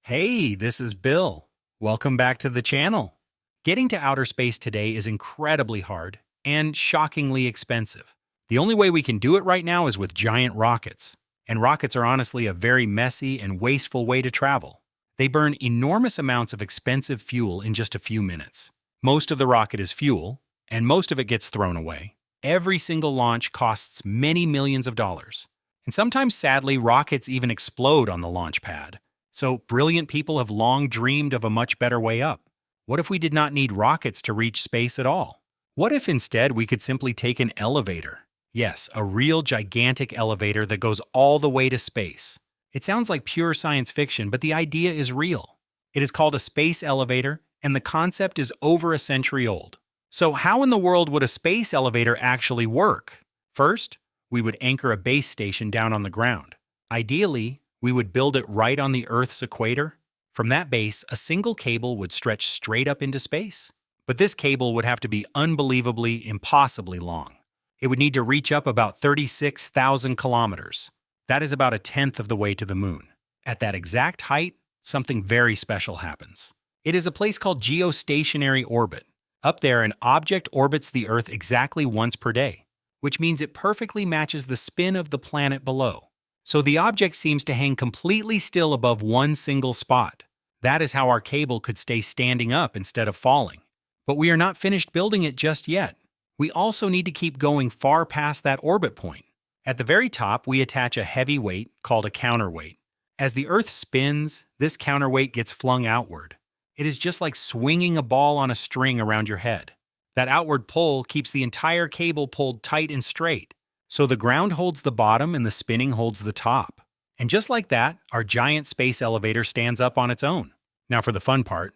Hey, this is Bill. Welcome back to the channel. Getting to outer space today is incredibly hard and shockingly expensive. The only way we can do it right now is with giant rockets. And rockets are honestly a very messy and wasteful way to travel. They burn enormous amounts of expensive fuel in just a few minutes. Most of the rocket is fuel, and most of it gets thrown away. Every single launch costs many millions of dollars. And sometimes, sadly, rockets even explode on the launch pad. So brilliant people have long dreamed of a much better way up. What if we did not need rockets to reach space at all? What if instead we could simply take an elevator? Yes, a real gigantic elevator that goes all the way to space. It sounds like pure science fiction, but the idea is real. It is called a space elevator, and the concept is over a century old. So how in the world would a space elevator actually work? First, we would anchor a base station down on the ground. Ideally, we would build it right on the Earth's equator. From that base, a single cable would stretch straight up into space. But this cable would have to be unbelievably, impossibly long. It would need to reach up about 36,000 kilometers. That is about a tenth of the way to the moon. At that exact height, something very special happens. It is a place called geostationary orbit. Up there, an object orbits the Earth exactly once per day, which means it perfectly matches the spin of the planet below. So the object seems to hang completely still above one single spot. That is how our cable could stay standing up instead of falling. But we are not finished building it just yet. We also need to keep going far past that orbit point. At the very top, we attach a heavy weight called a counterweight. As the Earth spins, this counterweight gets flung outward. It is just like swinging a ball on a string around your head. That outward pull keeps the entire cable pulled tight and straight. So the ground holds the bottom and the spinning holds the top. And just like that, our giant space elevator stands up on its own. Now for the fun part.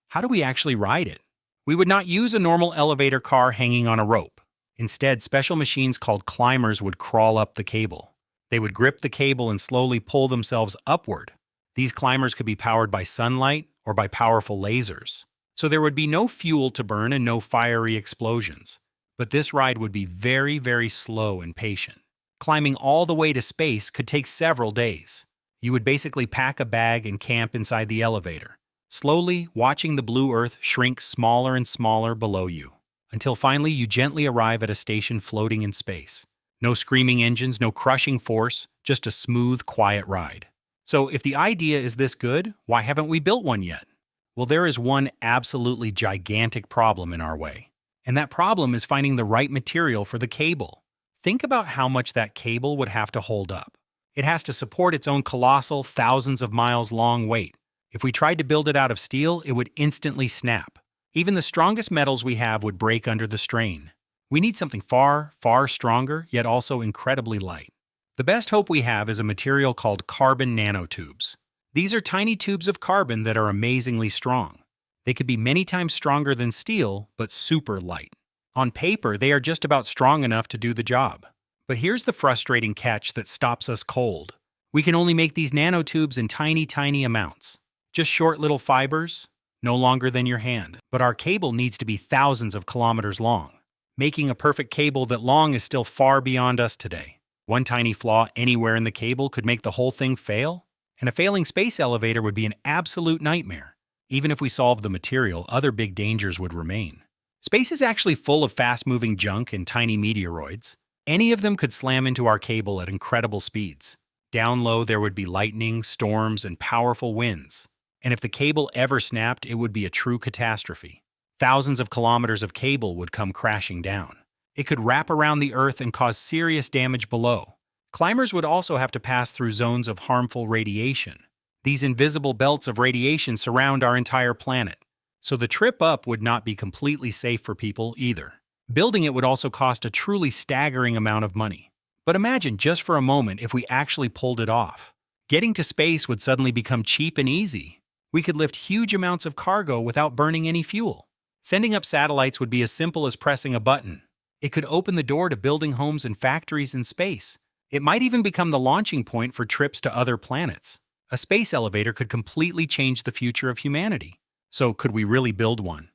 How do we actually ride it? We would not use a normal elevator car hanging on a rope. Instead, special machines called climbers would crawl up the cable. They would grip the cable and slowly pull themselves upward. These climbers could be powered by sunlight or by powerful lasers. So there would be no fuel to burn and no fiery explosions. But this ride would be very, very slow and patient. Climbing all the way to space could take several days. You would basically pack a bag and camp inside the elevator, slowly watching the blue Earth shrink smaller and smaller below you, until finally you gently arrive at a station floating in space. No screaming engines, no crushing force, just a smooth, quiet ride. So if the idea is this good, why haven't we built one yet? Well, there is one absolutely gigantic problem in our way. And that problem is finding the right material for the cable. Think about how much that cable would have to hold up. It has to support its own colossal, thousands of miles long weight. If we tried to build it out of steel, it would instantly snap. Even the strongest metals we have would break under the strain. We need something far, far stronger, yet also incredibly light. The best hope we have is a material called carbon nanotubes. These are tiny tubes of carbon that are amazingly strong. They could be many times stronger than steel, but super light. On paper, they are just about strong enough to do the job. But here's the frustrating catch that stops us cold. We can only make these nanotubes in tiny, tiny amounts. Just short little fibers, no longer than your hand. But our cable needs to be thousands of kilometers long. Making a perfect cable that long is still far beyond us today. One tiny flaw anywhere in the cable could make the whole thing fail. And a failing space elevator would be an absolute nightmare. Even if we solved the material, other big dangers would remain. Space is actually full of fast-moving junk and tiny meteoroids. Any of them could slam into our cable at incredible speeds. Down low, there would be lightning, storms, and powerful winds. And if the cable ever snapped, it would be a true catastrophe. Thousands of kilometers of cable would come crashing down. It could wrap around the Earth and cause serious damage below. Climbers would also have to pass through zones of harmful radiation. These invisible belts of radiation surround our entire planet, so the trip up would not be completely safe for people either. Building it would also cost a truly staggering amount of money. But imagine just for a moment if we actually pulled it off. Getting to space would suddenly become cheap and easy. We could lift huge amounts of cargo without burning any fuel. Sending up satellites would be as simple as pressing a button. It could open the door to building homes and factories in space. It might even become the launching point for trips to other planets. A space elevator could completely change the future of humanity. So could we really build one?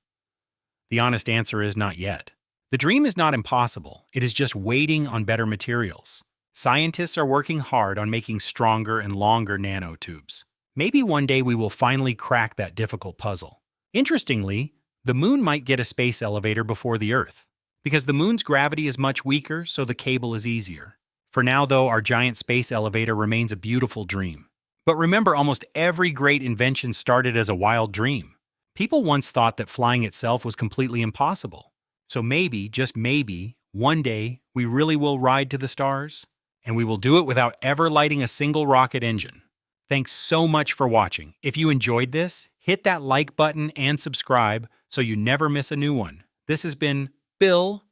The honest answer is not yet. The dream is not impossible. It is just waiting on better materials. Scientists are working hard on making stronger and longer nanotubes. Maybe one day we will finally crack that difficult puzzle. Interestingly, the moon might get a space elevator before the Earth, because the moon's gravity is much weaker, so the cable is easier. For now, though, our giant space elevator remains a beautiful dream. But remember, almost every great invention started as a wild dream. People once thought that flying itself was completely impossible. So maybe, just maybe, one day we really will ride to the stars, and we will do it without ever lighting a single rocket engine. Thanks so much for watching. If you enjoyed this, hit that like button and subscribe so you never miss a new one. This has been Bill.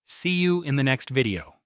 See you in the next video.